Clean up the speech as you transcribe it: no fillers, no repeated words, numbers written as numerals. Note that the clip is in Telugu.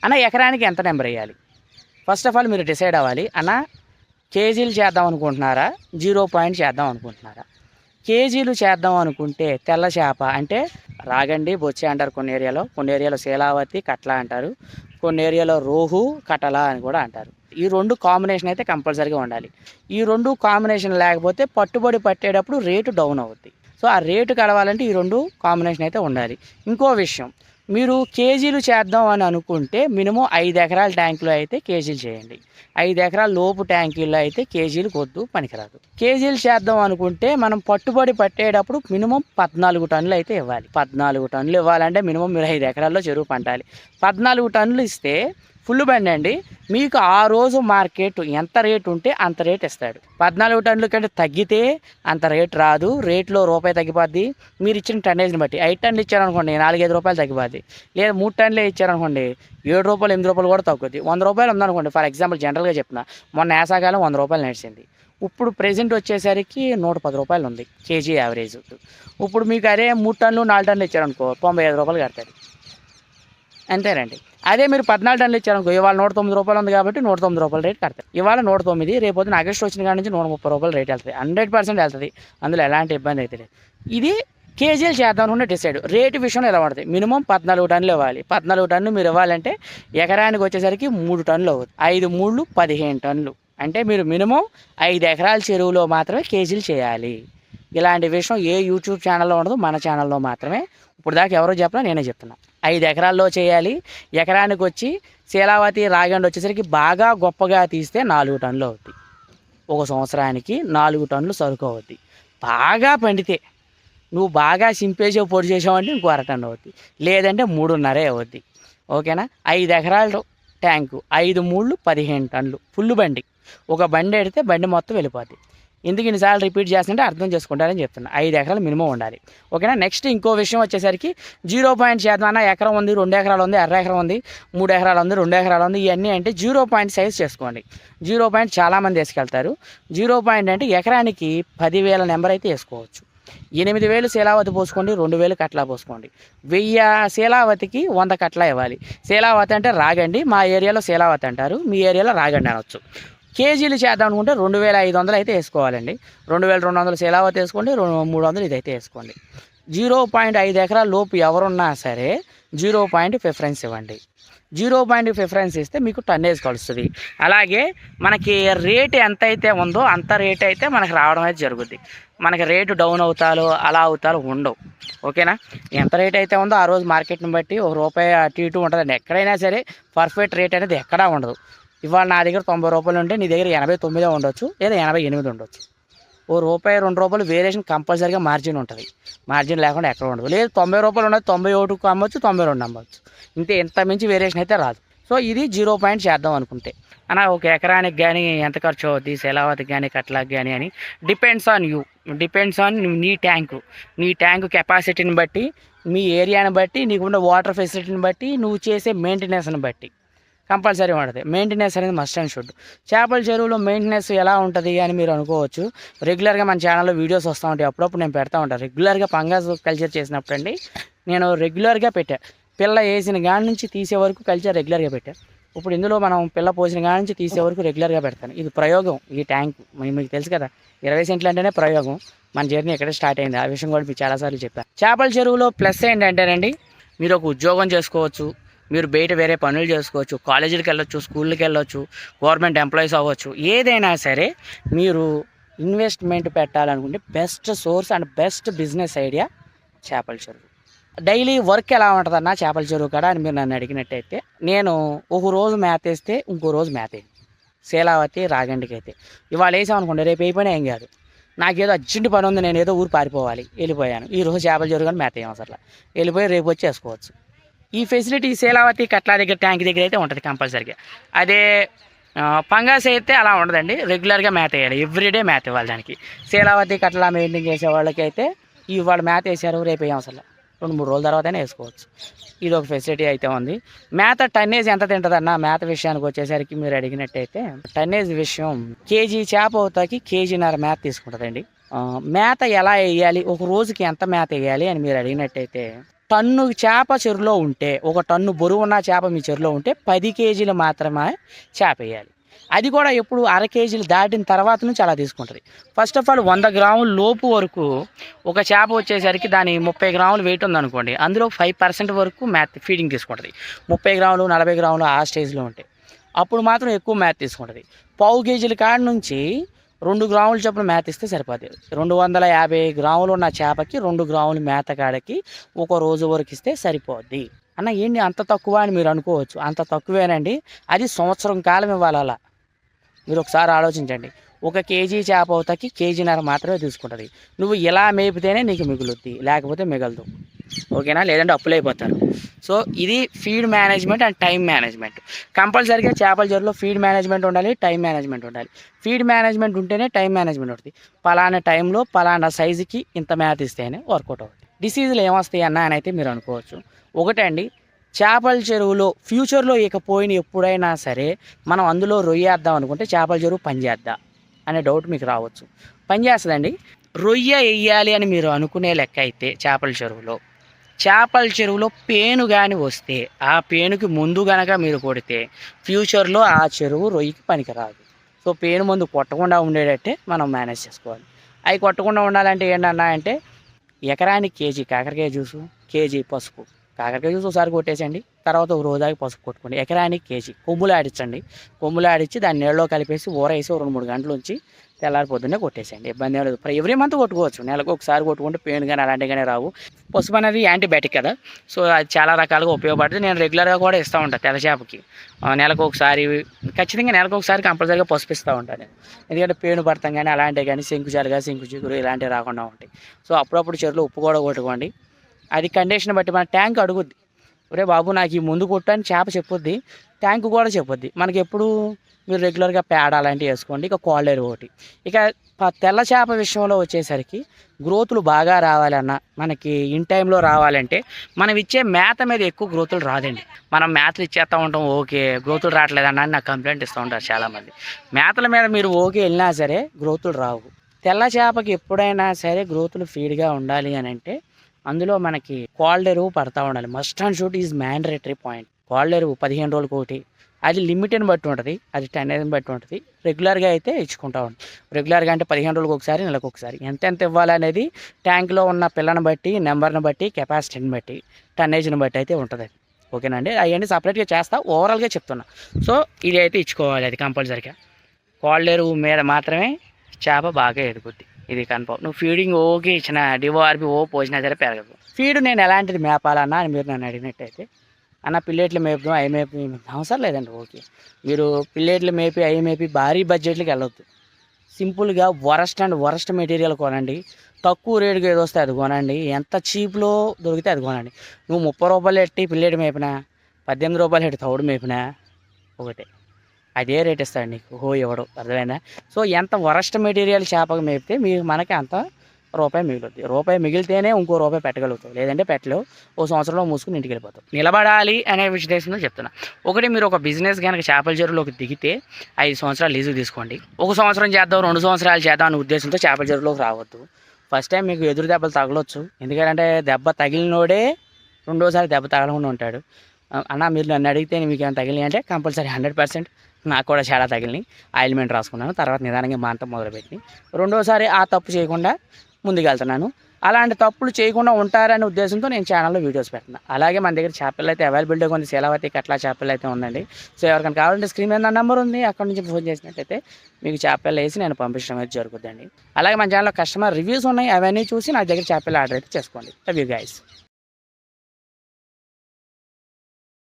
అన్న ఎకరానికి ఎంత నెంబర్ వేయాలి? ఫస్ట్ ఆఫ్ ఆల్ మీరు డిసైడ్ అవ్వాలి. అన్న కేజీలు చేద్దాం అనుకుంటున్నారా, 0 చేద్దాం అనుకుంటున్నారా? కేజీలు చేద్దాం అనుకుంటే తెల్ల చేప అంటే రాగండి, బొచ్చె అంటారు కొన్ని ఏరియాలో శీలావతి, కట్ల అంటారు, కొన్ని ఏరియాలో రోహు, కటల అని కూడా అంటారు. ఈ 2 కాంబినేషన్ అయితే కంపల్సరీగా ఉండాలి. ఈ 2 కాంబినేషన్ లేకపోతే పట్టుబడి పట్టేటప్పుడు రేటు డౌన్ అవుద్ది. సో ఆ రేటు కలవాలంటే ఈ 2 కాంబినేషన్ అయితే ఉండాలి. ఇంకో విషయం, మీరు కేజీలు చేద్దాం అని అనుకుంటే మినిమం 5 ఎకరాల ట్యాంకులో అయితే కేజీలు చేయండి. 5 ఎకరాల లోపు ట్యాంకుల్లో అయితే కేజీలు కొద్దు, పనికిరాదు. కేజీలు చేద్దాం అనుకుంటే మనం పట్టుబడి పట్టేటప్పుడు మినిమం 14 టన్నులు అయితే ఇవ్వాలి. 14 టన్నులు ఇవ్వాలంటే మినిమం మీరు 5 ఎకరాల్లో చెరువు పంటాలి. 14 టన్నులు ఇస్తే ఫుల్ బండి అండి. మీకు ఆ రోజు మార్కెట్ ఎంత రేటు ఉంటే అంత రేట్ ఇస్తాడు. 14 టన్నుల కంటే తగ్గితే అంత రేటు రాదు. రేట్లో రూపాయి తగ్గిపోద్ది. మీరు ఇచ్చిన టన్నేజ్ని బట్టి 5 టన్నులు ఇచ్చారనుకోండి 4-5 రూపాయలు తగ్గిపోద్ది. లేదా 3 టన్నులే ఇచ్చారనుకోండి 7 రూపాయలు 8 రూపాయలు కూడా తగ్గుద్ది. 100 రూపాయలు ఉందనుకోండి, ఫర్ ఎగ్జాంపుల్ జనరల్గా చెప్తున్నా, మొన్న వేసాకాలం 100 రూపాయలు నడిచింది. ఇప్పుడు ప్రెజెంట్ వచ్చేసరికి 110 రూపాయలు ఉంది కేజీ యావరేజ్. ఇప్పుడు మీకు అదే 3 టన్నులు 4 టన్నులు ఇచ్చారనుకో 95 రూపాయలు కడతాడు. అంతేనండి. అదే మీరు 14 టన్నులు ఇచ్చారనుకో, ఇవాళ 109 రూపాయలు ఉంది కాబట్టి 109 రూపాయలు రేట్ కడతారు. ఇవాళ 109, రేపొద్దున ఆగస్టు వచ్చిన కాడ నుంచి 130 రూపాయలు రేట్ వెళ్తుంది. 100% వెళ్తుంది. అందులో ఎలాంటి ఇబ్బంది అయితే లేదు. ఇది కేజీలు చేద్దాం అనుకుంటే డిసైడ్. రేటు విషయంలో ఎలా ఉంటుంది? మినిమం 14 టన్నులు ఇవ్వాలి. 14 టన్నులు మీరు ఇవ్వాలంటే ఎకరానికి వచ్చేసరికి 3 టన్నులు అవుతుంది. 5 3 15 టన్నులు. అంటే మీరు మినిమం 5 ఎకరాల చెరువులో మాత్రమే కేజీలు చేయాలి. ఇలాంటి విషయం ఏ యూట్యూబ్ ఛానల్లో ఉండదు, మన ఛానల్లో మాత్రమే. ఇప్పుడు దాకా ఎవరో చెప్పినా నేనే చెప్తున్నా. 5 ఎకరాల్లో చేయాలి. ఎకరానికి వచ్చి శీలావతి, రాగండి వచ్చేసరికి బాగా గొప్పగా తీస్తే 4 టన్నులు అవుద్ది. ఒక సంవత్సరానికి 4 టన్నులు సరుకు అవుద్ది. బాగా పండితే, నువ్వు బాగా సింపేసి పొడి చేసావంటే ఇంకో 1/2 టన్ను అవుద్ది. లేదంటే 3.5 అవుద్ది. ఓకేనా? 5 ఎకరాల ట్యాంకు, 5 3 15 టన్నులు ఫుల్ బండి. ఒక బండి ఎడితే బండి మొత్తం వెళ్ళిపోద్ది. ఎందుకు ఇన్నిసార్లు రిపీట్ చేస్తుంటే అర్థం చేసుకుంటారని చెప్తున్నా. 5 ఎకరాలు మినిమం ఉండాలి. ఓకేనా? నెక్స్ట్ ఇంకో విషయం వచ్చేసరికి 0 చేద్దాం అన్న, ఎకరం ఉంది, 2 ఎకరాలు ఉంది, అర ఎకరం ఉంది, 3 ఎకరాలు ఉంది, 2 ఎకరాలు ఉంది, ఇవన్నీ అంటే 0 సైజ్ చేసుకోండి. 0 చాలామంది వేసుకెళ్తారు. 0 అంటే ఎకరానికి 10,000 నెంబర్ అయితే వేసుకోవచ్చు. 8,000 శీలావతి పోసుకోండి, 2,000 కట్లా పోసుకోండి. 1000 శీలావతికి 100 కట్లా ఇవ్వాలి. శీలావతి అంటే రాగండి, మా ఏరియాలో శీలావతి అంటారు, మీ ఏరియాలో రాగండి అనొచ్చు. కేజీలు చేద్దాం అనుకుంటే 2,500 అయితే వేసుకోవాలండి. 2,200 శీలావతి వేసుకోండి, 300 ఇదైతే వేసుకోండి. 0.5 ఎకరాల లోపు ఎవరున్నా సరే 0 ప్రిఫరెన్స్ ఇవ్వండి. 0 ప్రిఫరెన్స్ ఇస్తే మీకు టన్నేజ్ కలుస్తుంది. అలాగే మనకి రేటు ఎంత అయితే ఉందో అంత రేట్ అయితే మనకు రావడం అయితే జరుగుద్ది. మనకి రేటు డౌన్ అవుతాలో అలా అవుతాలో ఉండవు. ఓకేనా? ఎంత రేట్ అయితే ఉందో ఆ రోజు మార్కెట్ని బట్టి ₹1 అటు ఇటు ఉంటుందండి. ఎక్కడైనా సరే పర్ఫెక్ట్ రేట్ అనేది ఎక్కడా ఉండదు. ఇవాళ నా దగ్గర 90 రూపాయలు ఉంటే నీ దగ్గర 89 ఉండొచ్చు, లేదా 88 ఉండొచ్చు. ₹1 2 వేరియేషన్ కంపల్సరీగా మార్జిన్ ఉంటుంది. మార్జిన్ లేకుండా ఎక్కడ ఉండదు. లేదు 90 రూపాయలు ఉండదు, 91 అమ్మొచ్చు, 92 అమ్మొచ్చు. ఇంత మించి వేరియేషన్ అయితే రాదు. సో ఇది 0 చేద్దాం అనుకుంటే అన్న, ఒక ఎకరానికి కానీ ఎంత ఖర్చు అవుద్ది, శీలావతికి కానీ కట్లాకి కానీ అని depends on you. Depends on నీ ట్యాంకు కెపాసిటీని బట్టి, మీ ఏరియాని బట్టి, నీకున్న వాటర్ ఫెసిలిటీని బట్టి, నువ్వు చేసే మెయింటెనెన్స్ని బట్టి కంపల్సరీ ఉంటుంది. మెయింటెనెన్స్ అనేది మస్ట్ అండ్ షుడ్. చేపల చెరువులో మెయింటెనెన్స్ ఎలా ఉంటుంది అని మీరు అనుకోవచ్చు. రెగ్యులర్గా మన ఛానల్లో వీడియోస్ వస్తూ ఉంటాయి, అప్పుడప్పుడు నేను పెడతా ఉంటాను. రెగ్యులర్గా పంగాస్ కల్చర్ చేసినప్పుడు అండి నేను రెగ్యులర్గా పెట్టా. పిల్ల వేసిన కాడి నుంచి తీసే వరకు కల్చర్ రెగ్యులర్గా పెట్టా. ఇప్పుడు ఇందులో మనం పిల్ల పోసిన కాడి నుంచి తీసే వరకు రెగ్యులర్గా పెడతాను. ఇది ప్రయోగం. ఈ ట్యాంక్ మీకు తెలుసు కదా, 20 సెంట్లు అంటేనే ప్రయోగం. మన జర్నీ ఎక్కడే స్టార్ట్ అయింది, ఆ విషయం కూడా మీకు చాలాసార్లు చెప్పాను. చేపల చెరువులో ప్లస్ ఏంటంటేనండి, మీరు ఒక ఉద్యోగం చేసుకోవచ్చు, మీరు బయట వేరే పనులు చేసుకోవచ్చు, కాలేజీలకు వెళ్ళొచ్చు, స్కూళ్ళకి వెళ్ళొచ్చు, గవర్నమెంట్ ఎంప్లాయీస్ అవ్వచ్చు. ఏదైనా సరే మీరు ఇన్వెస్ట్మెంట్ పెట్టాలనుకుంటే best source and best business idea చేపల చెరువు. డైలీ వర్క్ ఎలా ఉంటుందన్న చేపల చెరువు కాడ అని మీరు నన్ను అడిగినట్టయితే, నేను ఒక రోజు మ్యాథ్ వేస్తే ఇంకో రోజు మ్యాథ్ వేయండి. శీలావతి, రాగండికి అయితే ఇవాళ వేసామనుకోండి, రేపు అయిపోయినా ఏం కాదు. నాకేదో అర్జెంట్ పని ఉంది, నేను ఏదో ఊరు పారిపోవాలి, వెళ్ళిపోయాను. ఈరోజు చేపల చెరువు కానీ మ్యాథ్ వేయం అసలు, వెళ్ళిపోయి రేపు వచ్చి వేసుకోవచ్చు. ఈ ఫెసిలిటీ శీలావతి, కట్లా దగ్గర, ట్యాంక్ దగ్గర అయితే ఉంటుంది కంపల్సరీగా. అదే పంగాస్ అయితే అలా ఉండదండి. రెగ్యులర్గా మ్యాథ్ వేయాలి, ఎవ్రీడే మ్యాథ్ ఇవ్వాలి దానికి. శీలావతి, కట్లా మెయింటైన్ చేసే వాళ్ళకి అయితే ఇవాళ మ్యాథ్ వేసారు, రేపు వేయం అసలు, 2-3 రోజుల తర్వాతనే వేసుకోవచ్చు. ఇది ఒక ఫెసిలిటీ అయితే ఉంది. మేత టన్నేజ్ ఎంత తింటుందన్న, మేత విషయానికి వచ్చేసరికి మీరు అడిగినట్టయితే టన్నేజ్ విషయం, కేజీ చేప అవుతాకి 1.5 కేజీ మేత తీసుకుంటుందండి. మేత ఎలా వేయాలి, ఒక రోజుకి ఎంత మేత వేయాలి అని మీరు అడిగినట్టయితే, టన్ను చేప చెరువులో ఉంటే, ఒక టన్ను బరువున్న చేప మీ చెరువులో ఉంటే 10 కేజీలు మాత్రమే చేప వేయాలి. అది కూడా ఎప్పుడు అర కేజీలు దాటిన తర్వాత నుంచి అలా తీసుకుంటుంది. ఫస్ట్ ఆఫ్ ఆల్ 100 గ్రాముల లోపు వరకు ఒక చేప వచ్చేసరికి దాని 30 గ్రాములు వెయిట్ ఉందనుకోండి, అందులో 5% వరకు మ్యాథ్ ఫీడింగ్ తీసుకుంటుంది. 30 గ్రాములు 40 గ్రాములు ఆ స్టేజ్లో ఉంటాయి, అప్పుడు మాత్రం ఎక్కువ మ్యాథ్ తీసుకుంటుంది. పావు కేజీల కాడ నుంచి 2 గ్రాముల చొప్పున మేత ఇస్తే సరిపోతుంది. 250 గ్రాములు ఉన్న చేపకి 2 గ్రాముల మేత కాడకి ఒక రోజు వరకు ఇస్తే సరిపోద్ది. అన్న ఏంటి అంత తక్కువ అని మీరు అనుకోవచ్చు, అంత తక్కువేనండి. అది సంవత్సరం కాలం ఇవ్వాలి. అలా మీరు ఒకసారి ఆలోచించండి. 1 కేజీ చేప అవుతాకి కేజీన్నర మాత్రమే తీసుకుంటుంది. నువ్వు ఇలా మేపితేనే నీకు మిగులుద్ది, లేకపోతే మిగలదు. ఓకేనా? లేదంటే అప్పులు అయిపోతారు. సో ఇది feed management and time management. కంపల్సరీగా చేపల చెరువులో ఫీడ్ మేనేజ్మెంట్ ఉండాలి, టైం మేనేజ్మెంట్ ఉండాలి. ఫీడ్ మేనేజ్మెంట్ ఉంటేనే టైం మేనేజ్మెంట్ ఉంటుంది. పలానా టైంలో పలానా సైజుకి ఇంత మేత ఇస్తేనే వర్కౌట్ అవుతుంది. డిసీజులు ఏమొస్తాయి అన్న అని అయితే మీరు అనుకోవచ్చు. ఒకటండి, చేపల చెరువులో ఫ్యూచర్లో ఇకపోయిన ఎప్పుడైనా సరే మనం అందులో రొయ్యేద్దాం అనుకుంటే చేపల చెరువు పనిచేద్దా అనే డౌట్ మీకు రావచ్చు. పనిచేస్తుందండి. రొయ్య వేయాలి అని మీరు అనుకునే లెక్క అయితే చేపల చెరువులో పేను కానీ వస్తే ఆ పేనుకి ముందు గనక మీరు కొడితే ఫ్యూచర్లో ఆ చెరువు రొయ్యకి పనికిరాదు. సో పేను ముందు కొట్టకుండా ఉండేటట్టే మనం మేనేజ్ చేసుకోవాలి. అవి కొట్టకుండా ఉండాలంటే ఏంటన్నా అంటే ఎకరానికి కేజీ కాకరకాయ జ్యూసు, కేజీ పసుపు. కాకరకాయ జ్యూస్ ఒకసారి కొట్టేసండి, తర్వాత ఒక రోజాకి పసుపు కొట్టుకోండి. ఎకరానికి కేజీ కొమ్ములు ఆడించండి. కొమ్ములు ఆడించి దాన్ని నీళ్ళలో కలిపేసి ఊరేసి 2-3 గంటల నుంచి తెల్లారి పొద్దున్నే కొట్టేసేయండి. ఇబ్బంది ఏం లేదు. ఎవ్రీ మంత్ కొట్టుకోవచ్చు. నెలకు ఒకసారి కొట్టుకుంటే పెయిన్ కానీ అలాంటివి కానీ రావు. పసుపు అనేది యాంటీబయాటిక్ కదా, సో అది చాలా రకాలుగా ఉపయోగపడుతుంది. నేను రెగ్యులర్గా కూడా ఇస్తూ ఉంటాను తెల్ల చేపకి. నెలకు ఒకసారి, ఖచ్చితంగా నెలకు ఒకసారి కంపల్సరీగా పసుపు ఇస్తూ ఉంటాను నేను. ఎందుకంటే పేను పడతాం కానీ అలాంటివి కానీ శంకు చిగురు ఇలాంటివి రాకుండా ఉంటాయి. సో అప్పుడప్పుడు చెరువులో ఉప్పు కూడా కొట్టుకోండి. అది కండిషన్ బట్టి మన ట్యాంక్ అడుగుద్ది. ఒరే బాబు నాకు ఈ ముందు కొట్టు అని చేప చెప్పొద్ది, ట్యాంక్ కూడా చెప్పొద్ది. మనకి ఎప్పుడు మీరు రెగ్యులర్గా పేడ అలాంటివి వేసుకోండి. ఇక కోళ్ళేరు ఒకటి. ఇక తెల్ల చేప విషయంలో వచ్చేసరికి గ్రోతులు బాగా రావాలన్నా, మనకి ఇన్ టైంలో రావాలంటే మనం ఇచ్చే మేత మీద ఎక్కువ గ్రోతులు రాదండి. మనం మేతలు ఇచ్చేస్తూ ఉంటాం, ఓకే గ్రోతులు రావట్లేదన్నా అని నాకు కంప్లైంట్ ఇస్తూ ఉంటారు చాలామంది. మేతల మీద మీరు ఓకే వెళ్ళినా సరే గ్రోతులు రావు. తెల్ల చేపకి ఎప్పుడైనా సరే గ్రోతులు ఫీడ్గా ఉండాలి అని అంటే అందులో మనకి కోల్డ్ ఎరువు పడతా ఉండాలి. Must and should is mandatory point. Cold ఎరువు 15 రోజులకు ఒకటి, అది లిమిట్ని బట్టి ఉంటుంది, అది టన్నేజ్ని బట్టి ఉంటుంది. రెగ్యులర్గా అయితే ఇచ్చుకుంటా ఉంటాం. రెగ్యులర్గా అంటే 15 రోజులకు ఒకసారి, నెలకు ఒకసారి. ఎంత ఇవ్వాలనేది ట్యాంక్లో ఉన్న పిల్లని బట్టి, నెంబర్ని బట్టి, కెపాసిటీని బట్టి, టన్నేజ్ని బట్టి అయితే ఉంటుంది. ఓకేనండి? అవన్నీ సపరేట్గా చేస్తా, ఓవరాల్గా చెప్తున్నా. సో ఇది అయితే ఇచ్చుకోవాలి, అది కంపల్సరీగా. కోల్డ్ ఎరువు మీద మాత్రమే చేప బాగా ఎదుగుద్ది, ఇది కన్ఫర్మ్. నువ్వు ఫీడింగ్ ఓకే ఇచ్చిన, డిఓఆర్పి పోసినా సరే పెరగదు. ఫీడ్ నేను ఎలాంటిది మేపాలన్నా అని మీరు నన్ను అడిగినట్టయితే, అన్న పిల్లెట్లు మేపుదాం, అవి మేపి అవసరం లేదండి. ఓకే, మీరు పిల్లెట్లు మేపి అవి మేపి భారీ బడ్జెట్లకి వెళ్ళొద్దు. సింపుల్గా వరస్ట్ మెటీరియల్ కొనండి. తక్కువ రేటుకి ఏదో వస్తే అది కొనండి. ఎంత చీప్లో దొరికితే అది కొనండి. నువ్వు 30 రూపాయలు పెట్టి పిల్లెట్ మేపినా, 18 రూపాయలు పెట్టి తౌడు మేపినా ఒకటే, అదే రేట్ ఇస్తాడు నీకు ఎవడు. అర్థమైందా? సో ఎంత వరస్ట్ మెటీరియల్ చేపకు మేపితే మనకి అంత రూపాయి మిగులుద్ది. రూపాయి మిగిలితేనే ఇంకో రూపాయి పెట్టగలుగుతావు, లేదంటే పెట్టలేవు. ఓ సంవత్సరంలో మూసుకుని ఇంటికి వెళ్ళిపోతావు. నిలబడాలి అనే ఉద్దేశంతో చెప్తున్నా. ఒకటి, మీరు ఒక బిజినెస్ కనుక చేపల చెరువులోకి దిగితే 5 సంవత్సరాలు లీజుకు తీసుకోండి. 1 సంవత్సరం చేద్దాం, 2 సంవత్సరాలు చేద్దాం అనే ఉద్దేశంతో చేపల చెరువులోకి రావద్దు. ఫస్ట్ టైం మీకు ఎదురు దెబ్బలు తగలొచ్చు, ఎందుకంటే దెబ్బ తగిలినోడే రెండోసారి దెబ్బ తగలకుండా ఉంటాడు. అన్న మీరు నన్ను అడిగితే మీకు ఏమైనా తగిలినాయి అంటే కంపల్సరీ 100% నాకు కూడా చాలా తగిలినాయి. ఆయిల్మెంట్ రాసుకున్నాను, తర్వాత నిదానంగా మాంతం మొదలుపెట్టి రెండోసారి ఆ తప్పు చేయకుండా ముందుకెళ్తున్నాను. అలాంటి తప్పులు చేయకుండా ఉంటారనే ఉద్దేశంతో నేను ఛానల్లో వీడియోస్ పెడుతున్నాను. అలాగే మన దగ్గర చేపలు అయితే అవైలబిలిటీగా ఉంది, శీలావతి కట్లా చేపలు అయితే ఉందండి. సో ఎవరికైనా కావాలంటే స్క్రీన్ మీద నెంబర్ ఉంది, అక్కడ నుంచి ఫోన్ చేసినట్టయితే మీకు చేపలు వేసి నేను పంపించడం అయితే జరుగుతుందండి. అలాగే మన ఛానల్లో కస్టమర్ రివ్యూస్ ఉన్నాయి, అవన్నీ చూసి నా దగ్గర చేపలు ఆర్డర్ అయితే చేసుకోండి. Love you guys.